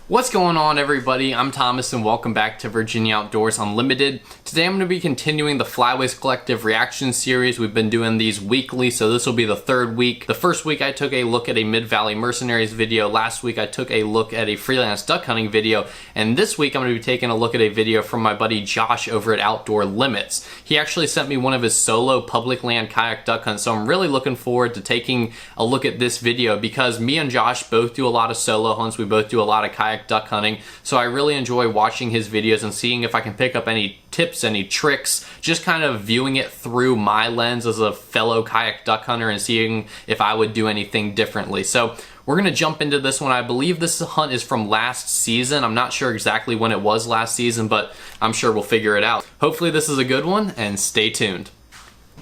What's going on, everybody? I'm Thomas and welcome back to Virginia Outdoors Unlimited. Today I'm going to be continuing the Flyways Collective reaction series. We've been doing these weekly, so this will be the third week. The first week I took a look at a Mid-Valley Mercenaries video. Last week I took a look at a freelance duck hunting video. And this week I'm going to be taking a look at a video from my buddy Josh over at Outdoor Limits. He actually sent me one of his solo public land kayak duck hunts, so I'm really looking forward to taking a look at this video because me and Josh both do a lot of solo hunts. We both do a lot of kayak duck hunting, so I really enjoy watching his videos and seeing if I can pick up any tips, any tricks, just kind of viewing it through my lens as a fellow kayak duck hunter and seeing if I would do anything differently. So we're gonna jump into this one. I believe this hunt is from last season. I'm not sure exactly when it was last season, but I'm sure we'll figure it out. Hopefully this is a good one, and stay tuned.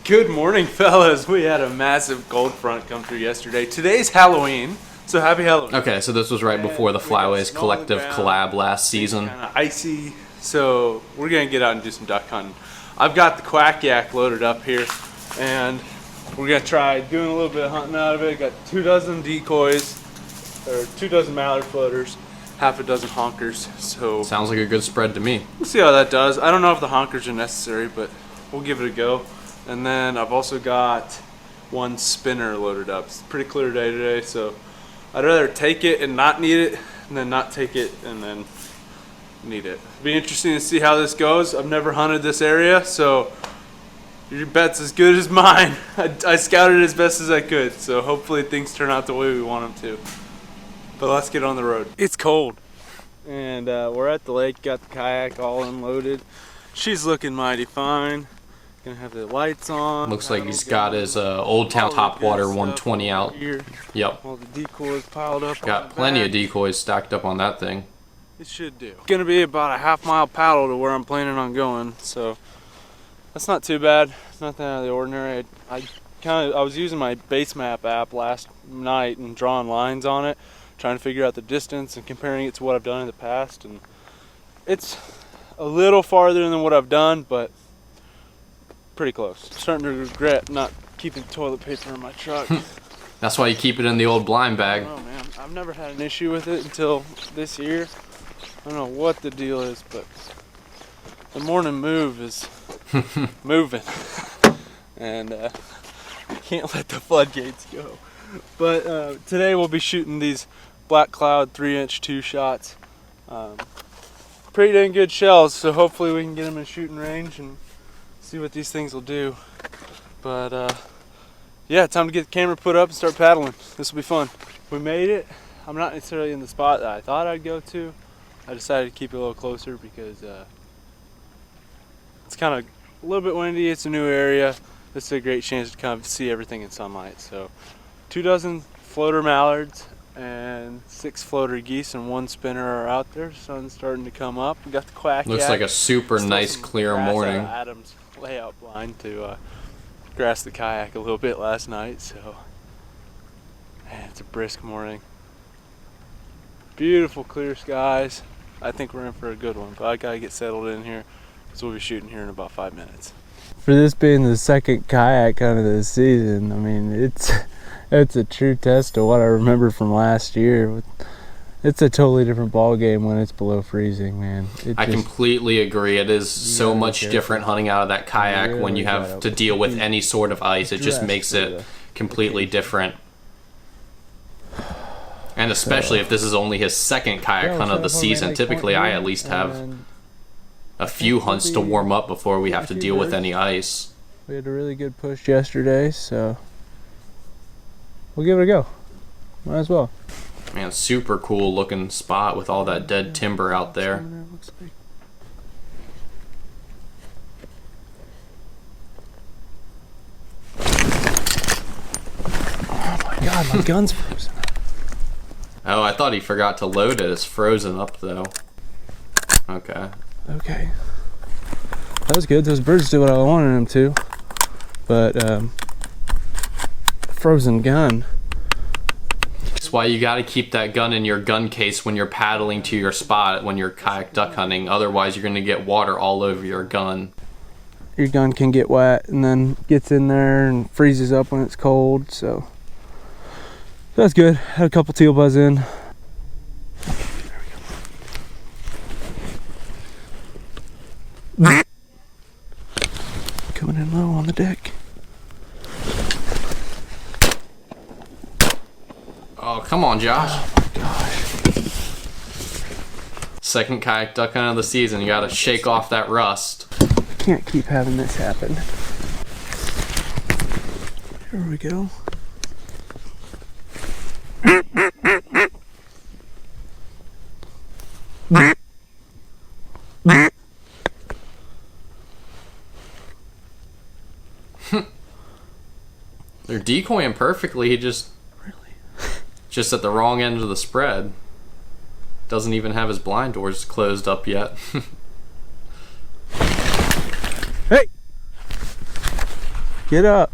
Good morning, fellas. We had a massive cold front come through yesterday. Today's Halloween. So happy Halloween. Okay, so this was right before the Flyways Collective collab last season. Kind of icy, so we're gonna get out and do some duck hunting. I've got the Kayak loaded up here, and we're gonna try doing a little bit of hunting out of it. Got 2 dozen decoys, or 2 dozen mallard floaters, half a dozen honkers. So sounds like a good spread to me. We'll see how that does. I don't know if the honkers are necessary, but we'll give it a go. And then I've also got 1 spinner loaded up. It's a pretty clear day today, so I'd rather take it and not need it than not take it and then need it. It'll be interesting to see how this goes. I've never hunted this area, so your bet's as good as mine. I scouted as best as I could, so hopefully things turn out the way we want them to. But let's get on the road. It's cold, and we're at the lake. Got the kayak all unloaded. She's looking mighty fine. Gonna have the lights on. Looks like he's got his Old Town Topwater 120 out. Here. Yep. All the decoys piled up. Got plenty of decoys stacked up on that thing. It should do. It's gonna be about a half-mile paddle to where I'm planning on going, so that's not too bad. Nothing out of the ordinary. I was using my base map app last night and drawing lines on it, trying to figure out the distance and comparing it to what I've done in the past, and it's a little farther than what I've done, but pretty close. I'm starting to regret not keeping toilet paper in my truck. That's why you keep it in the old blind bag. I don't know, man. I've never had an issue with it until this year. I don't know what the deal is, but the morning move is moving. And I can't let the floodgates go. But today we'll be shooting these Black Cloud 3-inch 2-shots. Pretty dang good shells, so hopefully we can get them in shooting range and see what these things will do. But yeah, time to get the camera put up and start paddling. This will be fun. We made it. I'm not necessarily in the spot that I thought I'd go to. I decided to keep it a little closer because it's kind of a little bit windy. It's a new area. This is a great chance to kind of see everything in sunlight. So 2 dozen floater mallards and 6 floater geese and 1 spinner are out there. Sun's starting to come up. We got the Kayak. Looks like a super nice clear morning. Adam's layout blind to grass the kayak a little bit last night, so man, it's a brisk morning. Beautiful clear skies. I think we're in for a good one, but I gotta get settled in here because we'll be shooting here in about 5 minutes. For this being the second kayak hunt of this season, I mean, it's a true test of what I remember from last year. It's a totally different ball game when it's below freezing, man. I completely agree. It is so much different hunting out of that kayak when you have to deal with any sort of ice. It just makes it completely different. And especially if this is only his second kayak hunt of the season. Typically I at least have a few hunts to warm up before we have to deal with any ice. We had a really good push yesterday, so we'll give it a go. Might as well. Man, super cool looking spot with all that dead timber out there. Oh my god, my gun's frozen up. Oh, I thought he forgot to load it. It's frozen up though. Okay. Okay. That was good. Those birds did what I wanted them to. But frozen gun. That's why you got to keep that gun in your gun case when you're paddling to your spot when you're kayak duck hunting. Otherwise, you're going to get water all over your gun. Your gun can get wet and then gets in there and freezes up when it's cold. So that's good. Had a couple teal buzz in. Coming in low on the deck. Oh, come on, Josh. Oh my gosh. Second kayak duck hunt of the season. You gotta shake off that rust. Can't keep having this happen. Here we go. They're decoying perfectly. He just at the wrong end of the spread. Doesn't even have his blind doors closed up yet. Hey! Get up.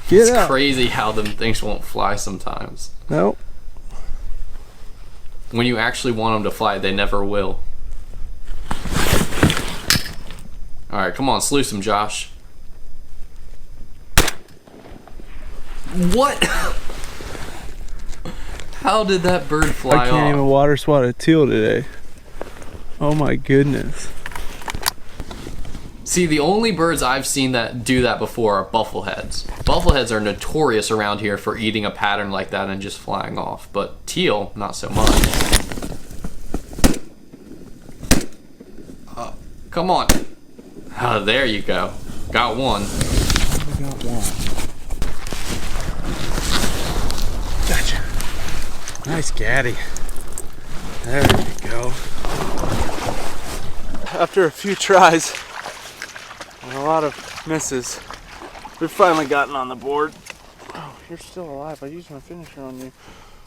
Get It's up. crazy how them things won't fly sometimes. Nope. When you actually want them to fly, they never will. Alright, come on, sluice him, Josh. What? How did that bird fly off? I can't even water swat a teal today. Oh my goodness. See, the only birds I've seen that do that before are buffleheads. Buffleheads are notorious around here for eating a pattern like that and just flying off, but teal, not so much. Come on. Oh, there you go. Got one. I got one. Gotcha. Nice gaddy. There you go. After a few tries and a lot of misses, we've finally gotten on the board. Oh, you're still alive. I used my finisher on you.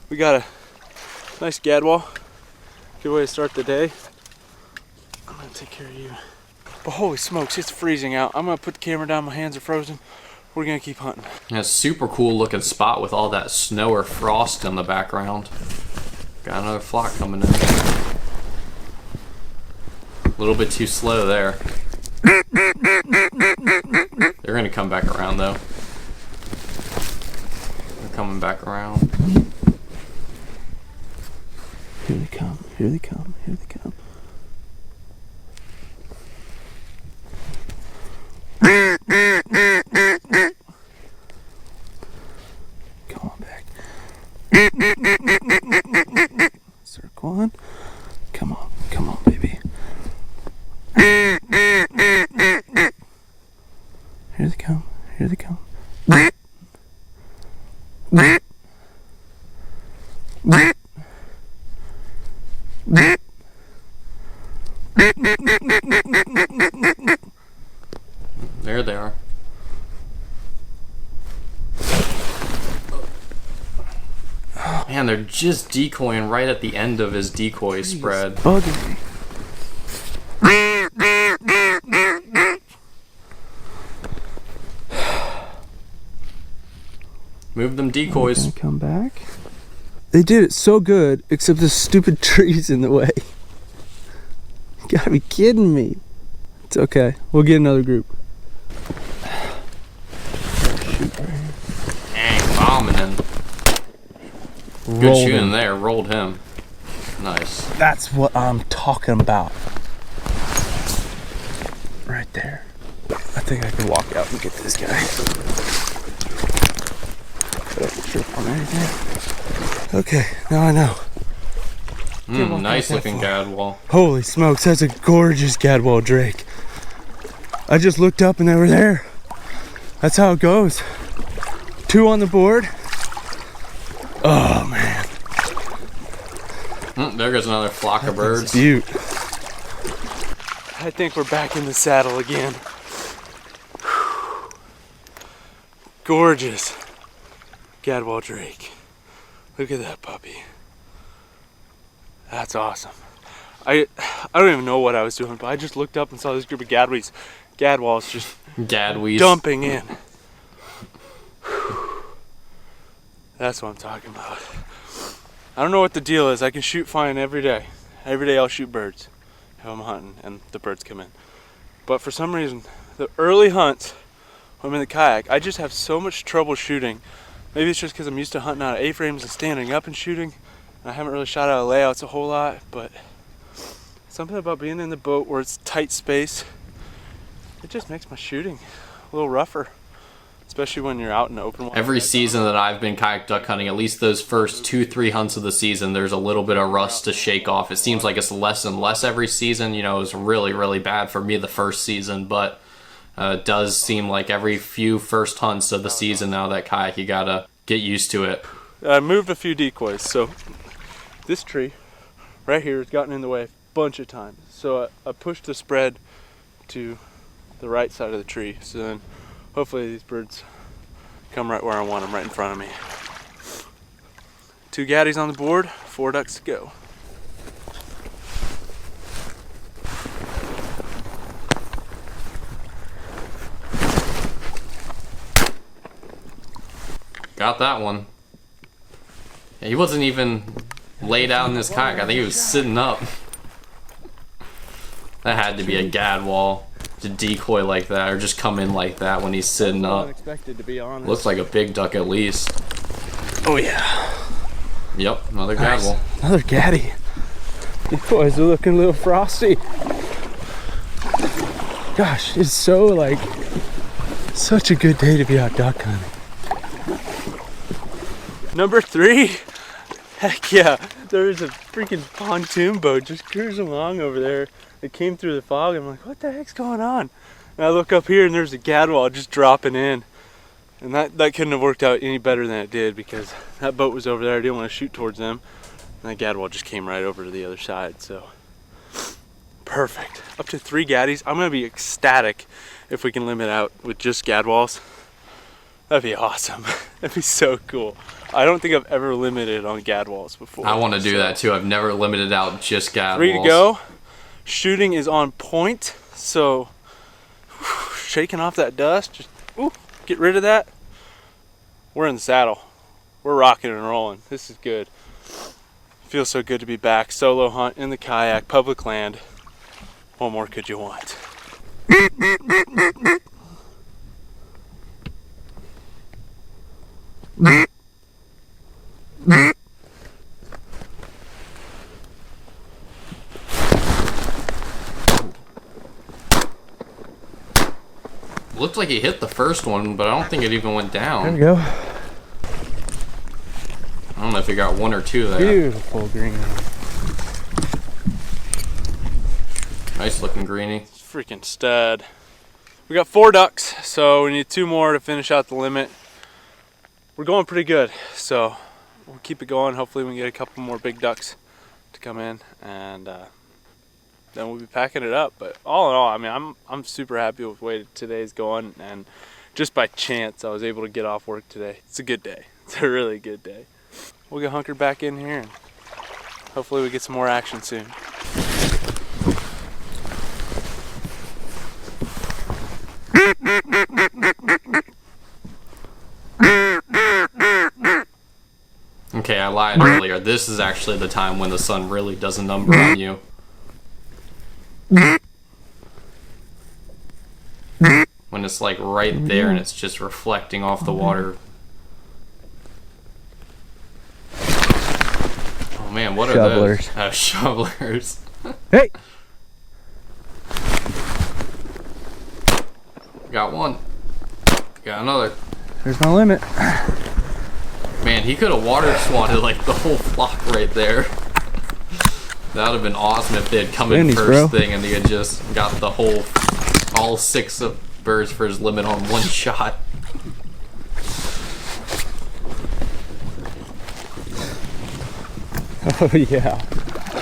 We got a nice gadwall. Good way to start the day. I'm gonna take care of you. But holy smokes, it's freezing out. I'm gonna put the camera down. My hands are frozen. We're gonna keep hunting. Yeah, super cool looking spot with all that snow or frost in the background. Got another flock coming in. A little bit too slow there. They're gonna come back around though. They're coming back around. Here they come, here they come, here they come. Come on back. Circle on. Come on, baby. Here they come, here they come. There they are. Man, they're just decoying right at the end of his decoy spread. Bugging me. Move them decoys. Gonna come back. They did it so good, except the stupid trees in the way. You gotta be kidding me. It's okay. We'll get another group. Dang, bombing him. Good Rolled shooting him. there. Rolled him. Nice. That's what I'm talking about. Right there. I think I can walk out and get this guy. Don't trip on anything. Okay, now I know. Nice looking gadwall. Holy smokes, that's a gorgeous gadwall drake. I just looked up and they were there. That's how it goes. 2 on the board. Oh man. There goes another flock of birds. Beaut. I think we're back in the saddle again. Gorgeous gadwall drake. Look at that puppy. That's awesome. I don't even know what I was doing, but I just looked up and saw this group of gadwalls just Gadwees. dumping in. That's what I'm talking about. I don't know what the deal is. I can shoot fine every day. Every day I'll shoot birds if I'm hunting and the birds come in. But for some reason, the early hunts when I'm in the kayak, I just have so much trouble shooting. Maybe it's just because I'm used to hunting out of A-frames and standing up and shooting. And I haven't really shot out of layouts a whole lot, but Something about being in the boat where it's tight space, it just makes my shooting a little rougher, especially when you're out in the open water. Every season that I've been kayak duck hunting, at least those first 2-3 hunts of the season, there's a little bit of rust to shake off. It seems like it's less and less every season. You know, it was really, really bad for me the first season, but it does seem like every few first hunts of the season now that kayak, you gotta get used to it. I moved a few decoys, so this tree right here has gotten in the way a bunch of times. So I pushed the spread to the right side of the tree, so then hopefully these birds come right where I want them, right in front of me. 2 gaddies on the board, 4 ducks to go. Got that one. Yeah, he wasn't even laid out in this kayak. I think he was sitting up. That had to be a gadwall to decoy like that, or just come in like that when he's sitting up. Unexpected, to be honest. Looks like a big duck at least. Oh yeah. Yep, another Nice. gadwall. Another gaddy. These boys are looking a little frosty. Gosh, it's so like such a good day to be out duck hunting. Number 3. Heck yeah, there was a freaking pontoon boat just cruising along over there. It came through the fog. I'm like, what the heck's going on? And I look up here and there's a gadwall just dropping in. And that couldn't have worked out any better than it did, because that boat was over there. I didn't want to shoot towards them. And that gadwall just came right over to the other side. So perfect. Up to 3 gaddies. I'm gonna be ecstatic if we can limit out with just gadwalls. That'd be awesome. That'd be so cool. I don't think I've ever limited on gadwalls before. I want to do that too. I've never limited out just gadwalls. 3 to go. Shooting is on point. So shaking off that dust, just get rid of that. We're in the saddle. We're rocking and rolling. This is good. Feels so good to be back. Solo hunt in the kayak, public land. What more could you want? Looked like he hit the first one, but I don't think it even went down. There we go. I don't know if he got 1 or 2 there. Beautiful green. Nice looking greenie. Freaking stud. We got 4 ducks, so we need 2 more to finish out the limit. We're going pretty good, so we'll keep it going. Hopefully we can get a couple more big ducks to come in, and then we'll be packing it up. But all in all, I mean, I'm super happy with the way today's going, and just by chance I was able to get off work today. It's a good day. It's a really good day. We'll get hunkered back in here, and hopefully we get some more action soon. Okay, I lied earlier. This is actually the time when the sun really does a number on you. When it's like right there and it's just reflecting off the water. Oh man, what are Shovelers. those? Shovelers. Hey! Got one. Got another. There's my limit. Man, he could have water swatted like the whole flock right there. That would have been awesome if they had come in first thing and they had just got the whole, all 6 of birds for his limit on one shot. Oh yeah.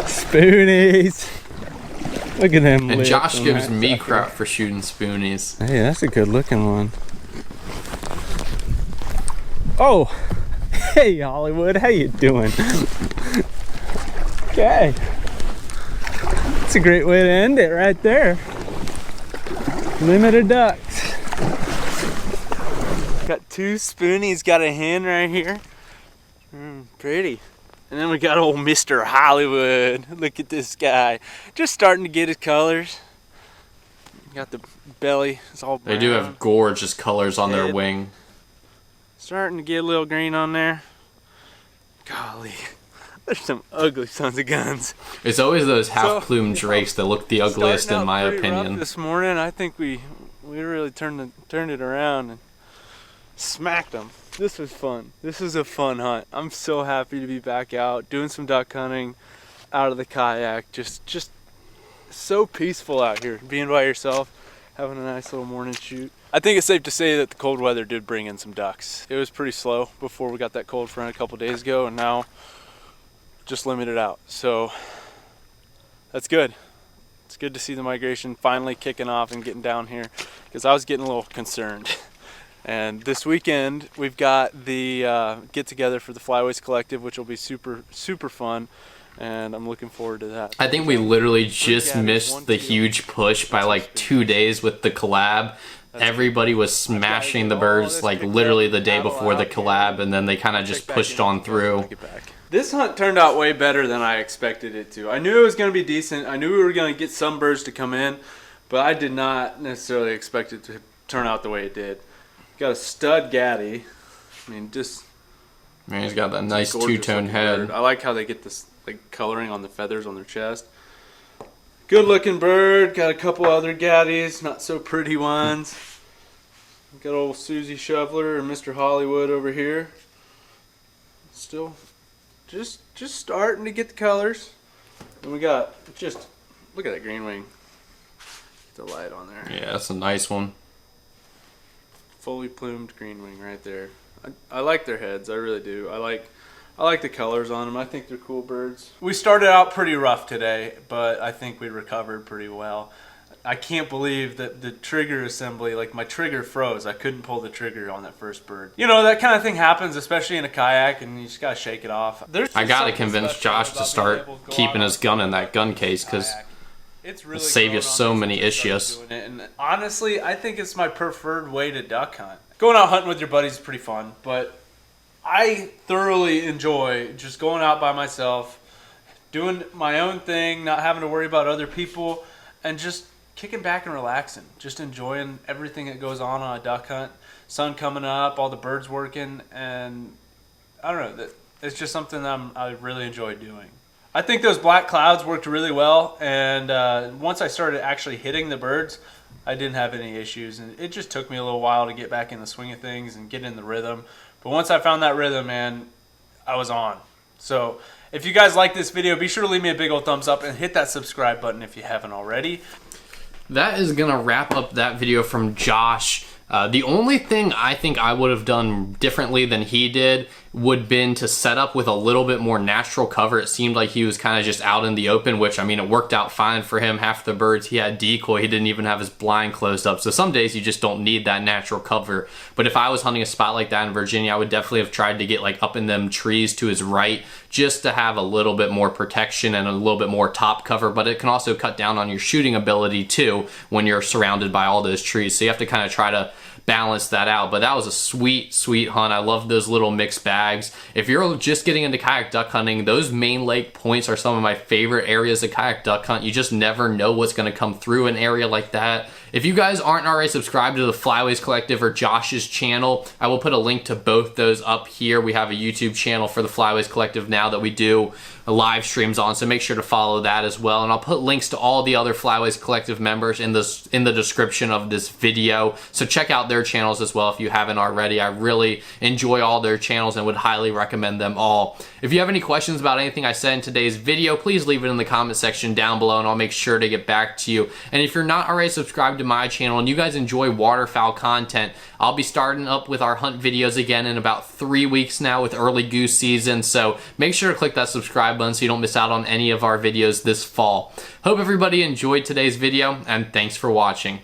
Spoonies. Look at them. And Josh gives me crap for shooting spoonies. Hey, that's a good looking one. Oh! Hey Hollywood, how you doing? Okay. That's a great way to end it right there. Limited ducks. Got 2 spoonies, got a hen right here. Pretty. And then we got old Mr. Hollywood. Look at this guy. Just starting to get his colors. Got the belly, it's all brown. They do have gorgeous colors on their wing. Starting to get a little green on there. Golly. There's some ugly sons of guns. It's always those half-plumed drakes that look the ugliest in my opinion. This morning, I think we really turned it around and smacked them. This was fun. This was a fun hunt. I'm so happy to be back out doing some duck hunting out of the kayak. Just so peaceful out here, being by yourself, having a nice little morning shoot. I think it's safe to say that the cold weather did bring in some ducks. It was pretty slow before we got that cold front a couple days ago, and now just limited out. So that's good. It's good to see the migration finally kicking off and getting down here, because I was getting a little concerned. And this weekend we've got the get together for the Flyways Collective, which will be super fun, and I'm looking forward to that. I think we literally just missed the huge push by like 2 days with the collab. Everybody was smashing the birds like literally the day before the collab, and then they kind of just pushed on through. This hunt turned out way better than I expected it to. I knew it was going to be decent. I knew we were going to get some birds to come in, but I did not necessarily expect it to turn out the way it did. Got a stud gaddy. I mean, just... Man, he's got that nice two-tone head. Bird. I like how they get this like coloring on the feathers on their chest. Good looking bird. Got a couple other gaddies, not so pretty ones. Got old Susie Shoveler and Mr. Hollywood over here. Still just starting to get the colors. And we got just, look at that green wing. Get the light on there. Yeah, that's a nice one. Fully plumed green wing right there. I like their heads, I really do. I like the colors on them. I think they're cool birds. We started out pretty rough today, but I think we recovered pretty well. I can't believe that the trigger assembly, like my trigger froze. I couldn't pull the trigger on that first bird. You know, that kind of thing happens, especially in a kayak, and you just gotta shake it off. I gotta convince Josh to start keeping his gun in that gun case, because it'll save you so many issues. And honestly, I think it's my preferred way to duck hunt. Going out hunting with your buddies is pretty fun, but I thoroughly enjoy just going out by myself, doing my own thing, not having to worry about other people, and just kicking back and relaxing, just enjoying everything that goes on a duck hunt. Sun coming up, all the birds working, and I don't know, it's just something that I really enjoy doing. I think those black clouds worked really well, and once I started actually hitting the birds, I didn't have any issues, and it just took me a little while to get back in the swing of things and get in the rhythm. But once I found that rhythm, man, I was on. So if you guys like this video, be sure to leave me a big old thumbs up and hit that subscribe button if you haven't already. That is gonna wrap up that video from Josh. The only thing I think I would have done differently than he did would been to set up with a little bit more natural cover. It seemed like he was kind of just out in the open, which, I mean, it worked out fine for him. Half the birds he had decoy, he didn't even have his blind closed up. So some days you just don't need that natural cover. But if I was hunting a spot like that in Virginia, I would definitely have tried to get like up in them trees to his right, just to have a little bit more protection and a little bit more top cover. But it can also cut down on your shooting ability too when you're surrounded by all those trees. So you have to kind of try to balance that out. But that was a sweet hunt. I love those little mixed bags. If you're just getting into kayak duck hunting, those main lake points are some of my favorite areas of kayak duck hunt. You just never know what's going to come through an area like that. If you guys aren't already subscribed to the Flyways Collective or Josh's channel, I will put a link to both those up here. We have a YouTube channel for the Flyways Collective now that we do live streams on, so make sure to follow that as well. And I'll put links to all the other Flyways Collective members in the description of this video, so check out their channels as well if you haven't already. I really enjoy all their channels and would highly recommend them all. If you have any questions about anything I said in today's video, please leave it in the comment section down below and I'll make sure to get back to you. And if you're not already subscribed to my channel and you guys enjoy waterfowl content, I'll be starting up with our hunt videos again in about 3 weeks now with early goose season, so make sure to click that subscribe button so you don't miss out on any of our videos this fall. Hope everybody enjoyed today's video, and thanks for watching.